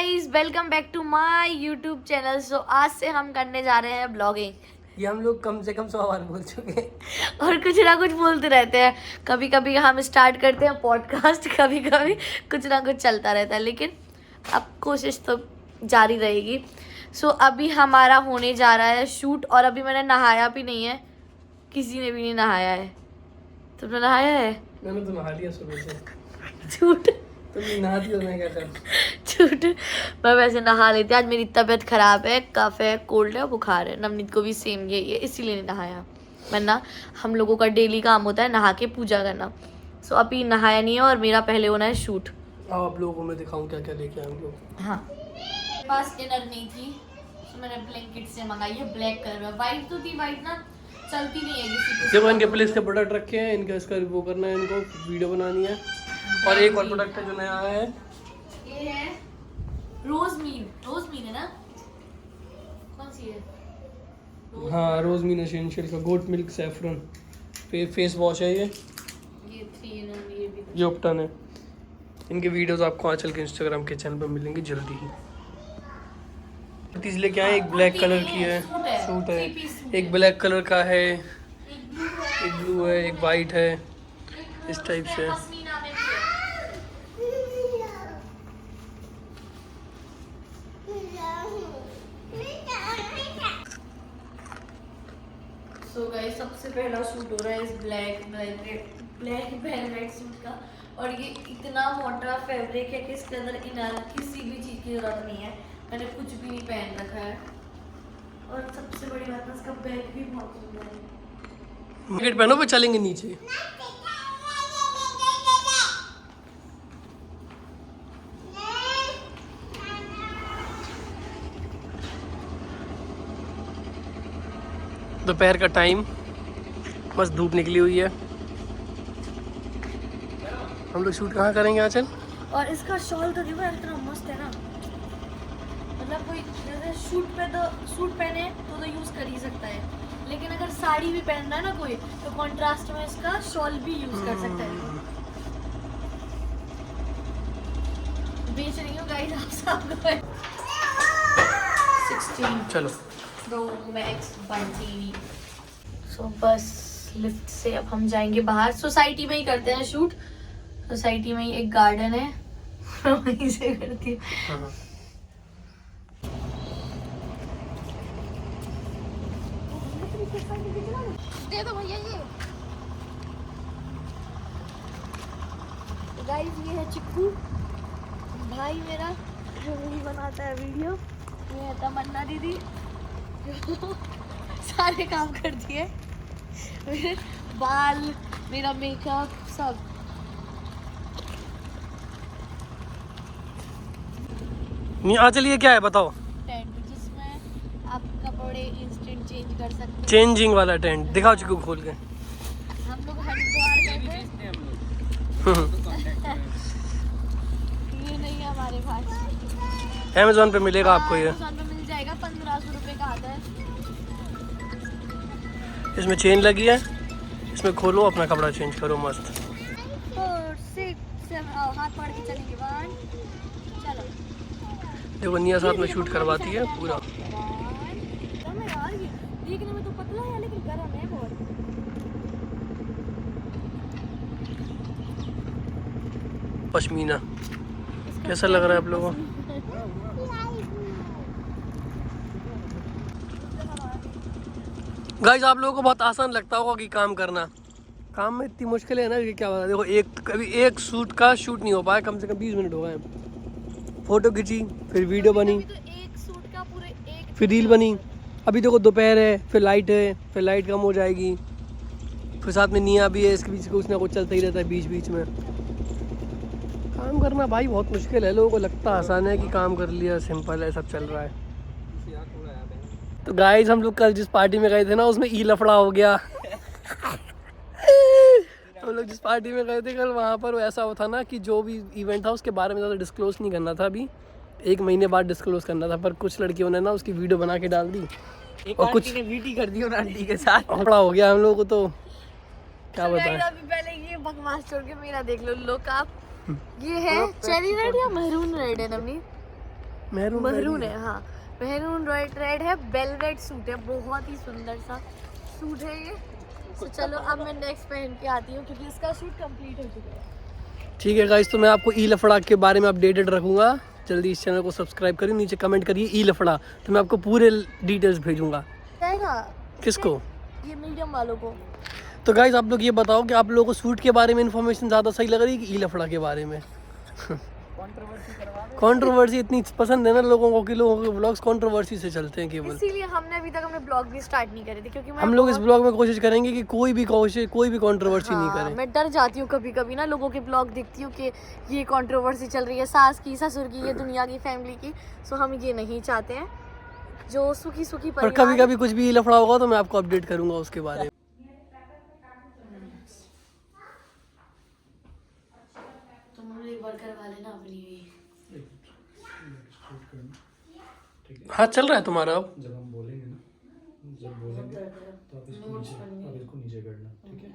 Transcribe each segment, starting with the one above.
Guys, welcome back to my YouTube channel. So आज से हम करने जा रहे हैं ब्लॉगिंग। ये हम लोग कम से कम 100 बार बोल चुके हैं और कुछ ना कुछ बोलते रहते हैं। कभी कभी हम स्टार्ट करते हैं पॉडकास्ट, कभी कभी कुछ ना कुछ चलता रहता है, लेकिन अब कोशिश तो जारी रहेगी। सो अभी हमारा होने जा रहा है शूट, और अभी मैंने नहाया भी नहीं है, किसी ने भी नहीं नहाया है। तुमने नहाया है? मैंने तो नहा लिया सुबह से। झूठ। तुम नहाती हो, मैं क्या करूं? झूठ। मैं वैसे नहा लेती, आज मेरी तबीयत खराब है, कफ है, कोल्ड है, बुखार है। नवनीत को भी सेम यही है, इसीलिए नहीं नहाया। वरना हम लोगों का डेली काम होता है नहा के पूजा करना। सो अभी नहाया नहीं है और मेरा पहले होना है शूट। आओ आप लोगों को मैं दिखाऊं क्या क्या लेके आए हम लोग। हाँ, मेरे पास इनर नहीं थी तो मैंने ब्लैंकेट से मंगाई है ब्लैक कलर में। वाइट तो थी, वाइट ना चलती नहीं है किसी को। देखो इनके प्लेस के प्रोडक्ट रखे हैं, इनका इसका वो करना है, इनको वीडियो बनानी है। और एक और प्रोडक्ट है जो नया आया है, ये है रोजमीन। रोजमीन है ना? कौन सी है? हाँ रोजमीन एसेंशियल का goat milk saffron face wash है। ये 3 in 1 ये भी। ये उपटन है। इनके वीडियोस आपको आंचल के इंस्टाग्राम के चैनल पर मिलेंगे जल्दी ही। तीसरे क्या है, एक ब्लैक कलर की है, सूट है, एक ब्लैक कलर का है, एक ब्लू है, एक वाइट है, इस टाइप से। सो गाइस, सबसे पहला शूट हो रहा है इस ब्लैक वेलवेट सूट का। और ये इतना मोटा फैब्रिक है कि इसके अंदर इनर किसी भी चीज़ की जरूरत नहीं है। मैंने कुछ भी नहीं पहन रखा है। और सबसे बड़ी बात है, इसका बैग भी बहुत सुंदर है। जैकेट पहनो पे चलेंगे नीचे। दोपहर का टाइम, बस धूप निकली हुई है। हम लोग शूट कहाँ करेंगे आंचल? और इसका शॉल तो देखो यार, इतना मस्त है ना। मतलब कोई जैसे सूट पहने तो यूज कर ही सकता है, लेकिन अगर साड़ी भी पहन रहा है ना कोई, तो कॉन्ट्रास्ट में इसका शॉल भी यूज कर सकता है। बेच रही हूँ गाइस आप सबको। 16 चलो प्रो मैक्स 1 TB। सो बस लिफ्ट से अब हम जाएंगे बाहर। सोसाइटी में ही करते हैं शूट। सोसाइटी में ही एक गार्डन है, वहीं से करती हूँ। दे दो भैया ये। गाइस ये है चिक्कू भाई मेरा, जो भी बनाता है वीडियो। ये है तमन्ना दीदी, जो सारे काम करती है, मेरे बाल, मेरा मेकअप सब। नहीं आंचल ये क्या है बताओ? टेंट जिसमें आप कपड़े इंस्टेंट चेंज कर सकते हैं। चेंजिंग वाला टेंट दिखाओ चिकू खोल के। हम लोग हरिद्वार गए थे। ये नहीं है हमारे पास। अमेज़न पे मिलेगा आपको ये। अमेज़न पे मिल जाएगा, 1500 रुपए का आता है। इसमें चेन लगी है, इसमें खोलो अपना कपड़ा चेंज करो मस्त। 4 6 7 हाथ पकड़ के चलेंगे। 1 चलो। देखो निया साथ में शूट करवाती है पूरा। गरम है यार ये, देखने में तो पतला है लेकिन गरम है बहुत। पश्मीना कैसा लग रहा है आप लोगों को? गाइस आप लोगों को बहुत आसान लगता होगा कि काम करना, काम में इतनी मुश्किल है ना कि क्या बता। देखो कभी एक शूट का शूट नहीं हो पाया, कम से कम 20 मिनट हो गए। फोटो खींची, फिर वीडियो बनी, तो एक सूट का पूरे एक फिर रील बनी। अभी देखो दोपहर है, फिर लाइट है, फिर लाइट कम हो जाएगी, फिर साथ में निया भी है, इसके बीच कुछ ना कुछ चलता ही रहता है बीच बीच में। काम करना भाई बहुत मुश्किल है। लोगों को लगता आसान है कि काम कर लिया, सिंपल है, सब चल रहा है। तो गाइस हम लोग कल जिस पार्टी में गए थे ना, उसमें ई लफड़ा हो गया। हम लोग जिस पार्टी में गए थे कल, वहाँ पर ऐसा हुआ था ना कि जो भी इवेंट था उसके बारे में ज़्यादा डिस्क्लोज नहीं करना था। अभी 1 महीने बाद डिस्क्लोज करना था, पर कुछ लड़कियों ने ना उसकी वीडियो बना के डाल दी, और कुछ ने वीटी कर दी आंटी के साथ। लफड़ा हो गया हम लोगों को, तो क्या बताएं। अभी पहले ये बकवास छोड़ के मेरा देख लो। लोग आप, ये है चेरी रेड या महरून रेड है नवनीत? महरून है, हाँ महरून रेड है, वेलवेट सूट है, बहुत ही सुंदर सा सूट है ये। तो चलो अब मैं नेक्स्ट पहन के आती हूँ क्योंकि इसका शूट कंप्लीट हो चुका है। ठीक है गाइस, तो मैं आपको ई लफड़ा के बारे में अपडेटेड रखूंगा। जल्दी इस चैनल को सब्सक्राइब करिए, नीचे कमेंट करिए ई लफड़ा, तो मैं आपको पूरे डिटेल्स भेजूंगा। किसको? ये मीडियम वालों को। तो गाइस आप लोग ये बताओ कि आप लोगों को सूट के बारे में इन्फॉर्मेशन ज़्यादा सही लग रही है कि ई लफड़ा के बारे में? कंट्रोवर्सी इतनी पसंद है ना लोगों को कि लोगों के ब्लॉग्स कंट्रोवर्सी से चलते हैं केवल। इसीलिए हमने अभी तक अपने ब्लॉग भी स्टार्ट नहीं करे थे क्योंकि हम लोग इस ब्लॉग में कोशिश करेंगे कि कोई भी कंट्रोवर्सी नहीं करे। मैं डर जाती हूँ कभी कभी ना, लोगों के ब्लॉग देखती हूँ कि ये कंट्रोवर्सी चल रही है, सास की, ससुर की, ये दुनिया की, फैमिली की। सो हम ये नहीं चाहते हैं, जो सुखी पर कभी कभी कुछ भी लफड़ा होगा तो मैं आपको अपडेट करूंगा उसके बारे में। हाँ चल रहा है तुम्हारा अब। जब हम बोलेंगे ना, तो आप इसको नीचे करना, ठीक है?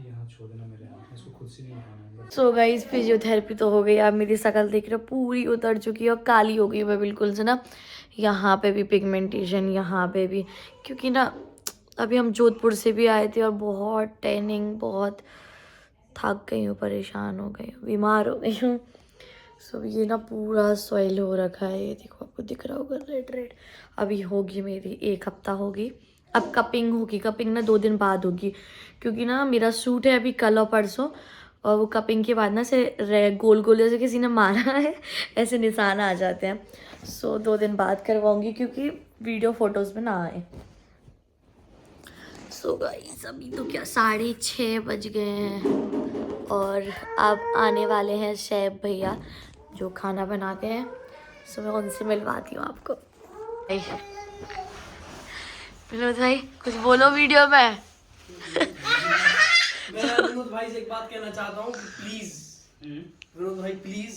ये हाथ छोड़ देना मेरे हाथ में, इसको खुद से नहीं उठाना। सो गाइस फिजियोथेरेपी तो हो गई। आप मेरी शक्ल देख रहे हो, पूरी उतर चुकी है और काली हो गई मैं बिल्कुल से ना। यहाँ पे भी पिगमेंटेशन, यहाँ पे भी, क्योंकि ना अभी हम जोधपुर से भी आए थे और बहुत टैनिंग, बहुत थक गई हूँ, परेशान हो गई हूँ, बीमार हो गई हूँ। सो ये ना पूरा सॉइल हो रखा है, ये देखो आपको दिख रहा होगा रेड। अभी होगी मेरी 1 हफ्ता होगी। अब कपिंग होगी, कपिंग ना 2 दिन बाद होगी क्योंकि ना मेरा सूट है अभी कल और परसों, और वो कपिंग के बाद ना से गोल गोल जैसे किसी ने मारा है ऐसे निशान आ जाते हैं। सो 2 दिन बाद करवाऊंगी क्योंकि वीडियो फोटोज़ में ना आए। सो गाइस अभी तो क्या 6:30 बज गए हैं और अब आने वाले हैं शेफ भैया जो खाना बनाते हैं। सो मैं उनसे मिलवाती हूँ आपको। विनोद भाई कुछ बोलो वीडियो में। मैं विनोद भाई से एक बात कहना चाहता हूँ कि प्लीज विनोद भाई प्लीज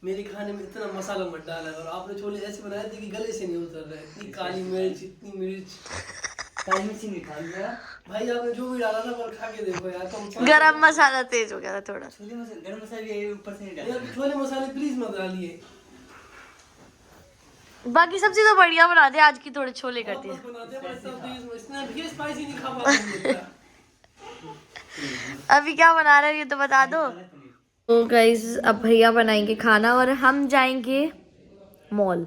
मेरे खाने में इतना मसाला मत डाला, और आपने छोले ऐसे बनाए थे कि गले से नहीं उतर रहे। इतनी काली मिर्च, इतनी मिर्च, काली मिर्च नहीं खा लिया भाई आपने, जो भी डाला था पर खा के देखो यार। तुम गरम मसाला तेज हो गया था थोड़ा। गरम मसाले ऊपर से नहीं डाले, छोले मसाले प्लीज मत डालिए। बाकी सब्जी तो बढ़िया बनाते हैं, आज की थोड़े छोले करते हैं। स्पाइसी नहीं खा पाते। अभी क्या बना रहे हो ये तो बता दो। तो गाइस अब भैया बनाएंगे खाना और हम जाएंगे मॉल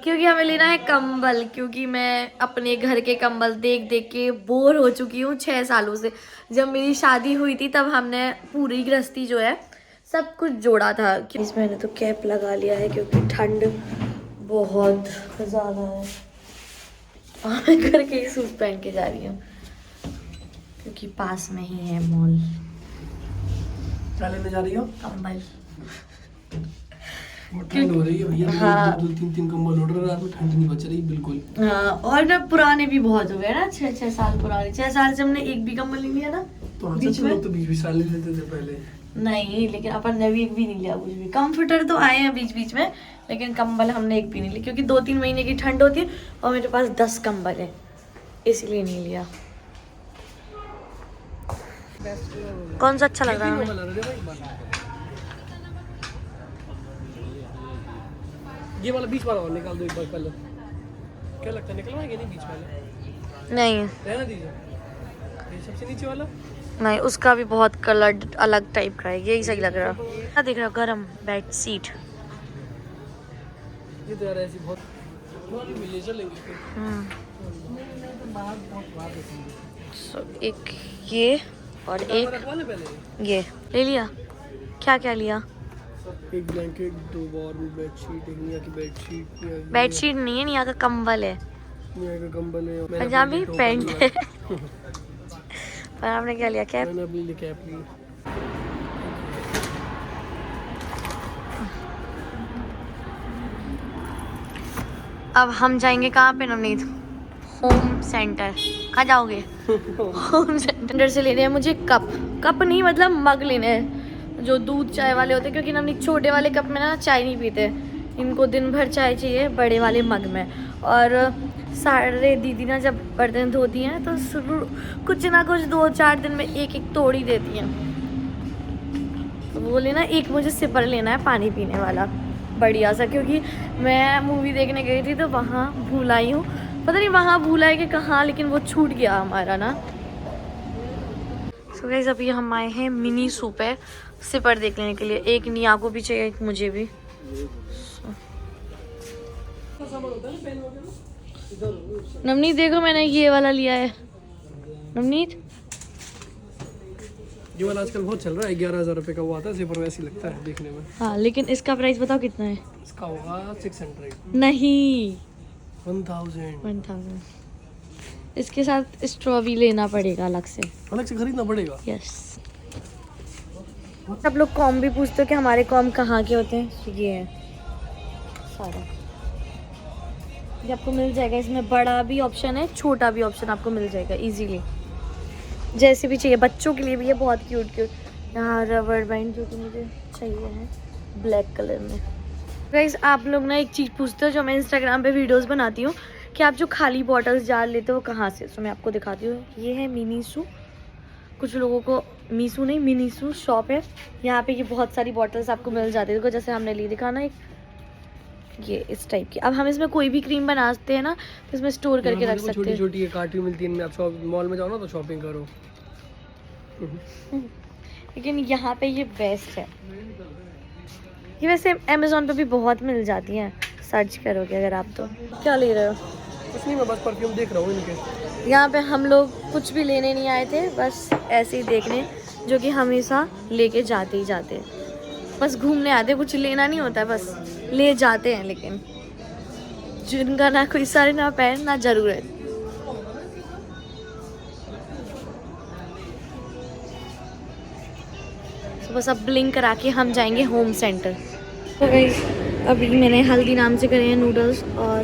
क्योंकि हमें लेना है कंबल, क्योंकि मैं अपने घर के कंबल देख देख के बोर हो चुकी हूँ 6 सालों से। जब मेरी शादी हुई थी तब हमने पूरी गृहस्थी जो है सब कुछ जोड़ा था। इस मैंने तो कैप लगा लिया है क्योंकि ठंड बहुत ज़्यादा है। मैं घर के ही सूट पहन के जा रही हूँ क्योंकि पास में ही है मॉल। क्या लेने जा रही हो? कंबल। ठंड हो रही है भैया। हाँ। 2-3 कंबल ऑर्डर, रात में ठंड नहीं बच रही बिल्कुल। हाँ, और ना पुराने भी बहुत हो गए ना, 6 साल पुराने। 6 साल से हमने एक भी कंबल नहीं लिया ना बीच में। तो 20 साल ले लेते थे पहले। नहीं, लेकिन अपन ने भी एक भी नहीं लिया कुछ भी। कंफर्टर तो आए हैं बीच बीच में, लेकिन कंबल हमने एक भी नहीं लिया क्योंकि 2-3 महीने की ठंड होती है और मेरे पास 10 कंबल है, इसलिए नहीं लिया। कौन सा अच्छा लग रहा है? ये वाला बीच वाला निकाल दो एक बार पहले। क्या लगता है निकलवाएंगे? नहीं बीच वाला नहीं रहना दीजिए। ये सबसे नीचे वाला नहीं, उसका भी बहुत कलर अलग टाइप का है, यही सही लग रहा है। क्या देख रहा हो? गरम बेड शीट। ये तो यार ऐसी बहुत मिले चलेंगे। So, एक ये और एक ये ले लिया। क्या क्या लिया? एक ब्लैंकेट, 2 वार्म बेडशीट, एक निया की बेडशीट। बेडशीट नहीं है, निया का कंबल है, निया का कंबल है, पंजाबी पैंट है। पर आपने क्या लिया? कैप। मैंने अपने लिए कैप ली। अब हम जाएंगे कहाँ पे नवनीत? Home centre. कहाँ जाओगे? होम सेंटर से लेने हैं मुझे कप नहीं मतलब मग लेने हैं जो दूध चाय वाले होते हैं, क्योंकि नवनीत छोटे वाले कप में ना चाय नहीं पीते, इनको दिन भर चाय चाहिए बड़े वाले मग में। और सारे दीदी ना जब बर्तन धोती हैं तो कुछ ना कुछ 2-4 दिन में एक तोड़ ही देती हैं। तो वो लेना, एक मुझे सिपर लेना है पानी पीने वाला। बढ़िया सा, क्योंकि मैं मूवी देखने गई थी तो वहाँ भूल आई हूँ, पता नहीं वहाँ भूल आई कि कहाँ, लेकिन वो छूट गया हमारा ना। सो गाइस अभी हम आए हैं मिनी सूप है सिपर देखने के लिए, एक निया को भी चाहिए, एक मुझे भी। नवनीत देखो मैंने ये वाला लिया है। नवनीत ये वाला आजकल बहुत चल रहा है, 11,000 रुपये का वो आता है सिपर, वैसे लगता है देखने में। हाँ, लेकिन इसका प्राइस बताओ कितना है? इसका होगा 600। नहीं 1000। इसके साथ स्ट्रॉ भी लेना पड़ेगा अलग से खरीदना पड़ेगा। यस। सब लोग कॉम भी पूछते हो कि हमारे कॉम कहाँ के होते हैं, ये है सारा, ये आपको मिल जाएगा। इसमें बड़ा भी ऑप्शन है, छोटा भी ऑप्शन आपको मिल जाएगा इजीली, जैसे भी चाहिए। बच्चों के लिए भी है बहुत क्यूट क्यूट। यहाँ रबर बैंड जो कि मुझे चाहिए है ब्लैक कलर में। गाइस आप लोग ना एक चीज़ पूछते हो जो मैं इंस्टाग्राम पे वीडियोस बनाती हूँ कि आप जो खाली बॉटल्स जार लेते हो कहाँ से, तो मैं आपको दिखाती हूँ। ये है मिनीसू, कुछ लोगों को मीसू नहीं मिनीसू शॉप है, यहाँ पे ये बहुत सारी बॉटल्स आपको मिल जाती है। देखो जैसे हमने ली दिखा ना एक, ये इस टाइप की। अब हम इसमें कोई भी क्रीम बनाते हैं ना तो इसमें स्टोर करके रख सकते छोटी हैं। छोटी कार्टन मिलती है इनमें, आप मॉल में जाओ ना तो शॉपिंग करो। लेकिन यहाँ पे ये बेस्ट है। ये वैसे अमेज़ोन पे भी बहुत मिल जाती हैं, सर्च करोगे अगर आप तो। क्या ले रहे हो? कुछ नहीं, मैं बस परफ्यूम देख रहा हूँ इनके। यहाँ पे हम लोग कुछ भी लेने नहीं आए थे, बस ऐसे ही देखने, जो कि हमेशा लेके जाते ही जाते हैं। बस घूमने आते, कुछ लेना नहीं होता है, बस ले जाते हैं। लेकिन जिनका ना कोई सर ना पैर ना जरूरत। तो बस अब ब्लिंक करा के हम जाएंगे होम सेंटर। तो गाइस अभी मैंने हल्दीराम से करे हैं नूडल्स, और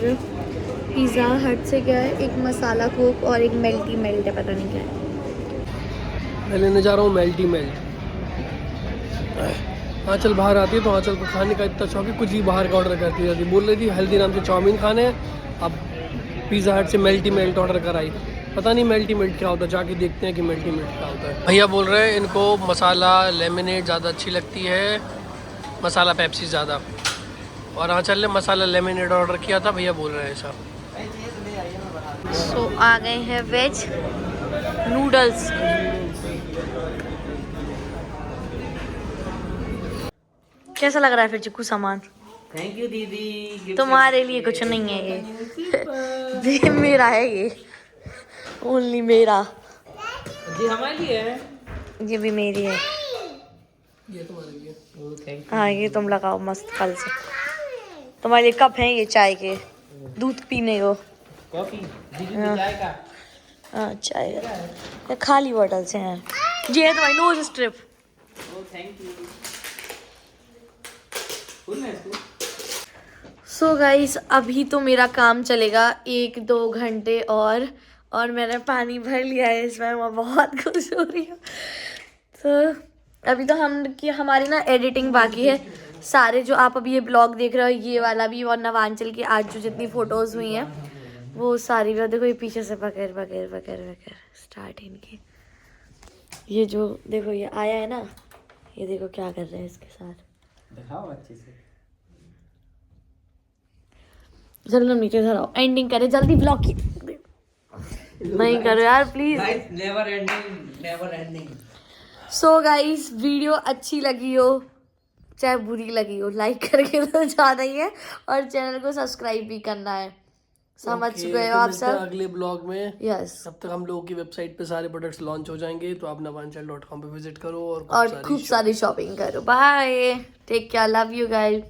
पिज़्ज़ा हट से क्या है एक मसाला कोक और एक मेल्टी मेल्ट है, पता नहीं क्या है। मैं लेने जा रहा हूँ मेल्टी मेल्ट। आंचल बाहर आती है तो आंचल को खाने का इतना शौक है, कुछ भी बाहर का ऑर्डर करती रहती है। बोल रही थी हल्दीराम से चाउमीन खाने हैं, अब पिज़्ज़ा हट से मेल्टी मेल्ट ऑर्डर कराई। पता नहीं मेल्टी मेल्ट क्या होता है, जाके देखते हैं कि मेल्टी मेल्ट क्या होता है। भैया बोल रहे हैं इनको मसाला लेमनेड ज़्यादा अच्छी लगती है, मसाला पेप्सी ज़्यादा। और आंचल ने मसाला लेमनेड ऑर्डर किया था, भैया बोल रहे हैं ऐसा। सो आ गए हैं वेज नूडल्स। कैसा लग रहा है फिर चिक्कू सामान? थैंक यू दीदी। तुम्हारे लिए कुछ नहीं है ये मेरा है, ये ओनली मेरा। जी हमारे लिए है। ये भी मेरी है। ये तुम्हारे लिए। थैंक हाँ ये तुम लगाओ मस्त कल से। तुम्हारे लिए कप हैं ये चाय के, दूध पीने को। कॉफी दीदी को चाय का। हाँ चाय का, ये खाली बॉटल से हैं। ये है तुम्हारी nose strip. Oh thank you. Full है इसको। सो गाइस अभी तो मेरा काम चलेगा 1-2 घंटे और मैंने पानी भर लिया है इसमें, मैं बहुत खुश हो रही हूँ। तो अभी तो हमारी ना एडिटिंग बाकी है। सारे जो आप अभी ये ब्लॉग देख रहे हो, ये वाला भी और नवांचल की आज जो जितनी फ़ोटोज़ हुई हैं वो सारी भी, देखो ये पीछे से पकड़ स्टार्ट इनकी। ये जो देखो ये आया है ना, ये देखो क्या कर रहे हैं इसके साथ। दिखाओ अच्छे से। चलो नीचे से आओ, एंडिंग करें जल्दी ब्लॉग की। नहीं करो यार please. Never ending. So guys video अच्छी लगी हो चाहे बुरी लगी हो, लाइक करके तो ज़्यादा ही है, और चैनल को सब्सक्राइब भी करना है। समझ चुके हो आप सब। अगले ब्लॉग में। यस। तब तक हम लोगों की वेबसाइट पे सारे प्रोडक्ट्स लॉन्च हो जाएंगे, तो आप navaanchal.com पे विजिट करो और खूब सारी शॉपिंग करो। Bye, take care, love you guys.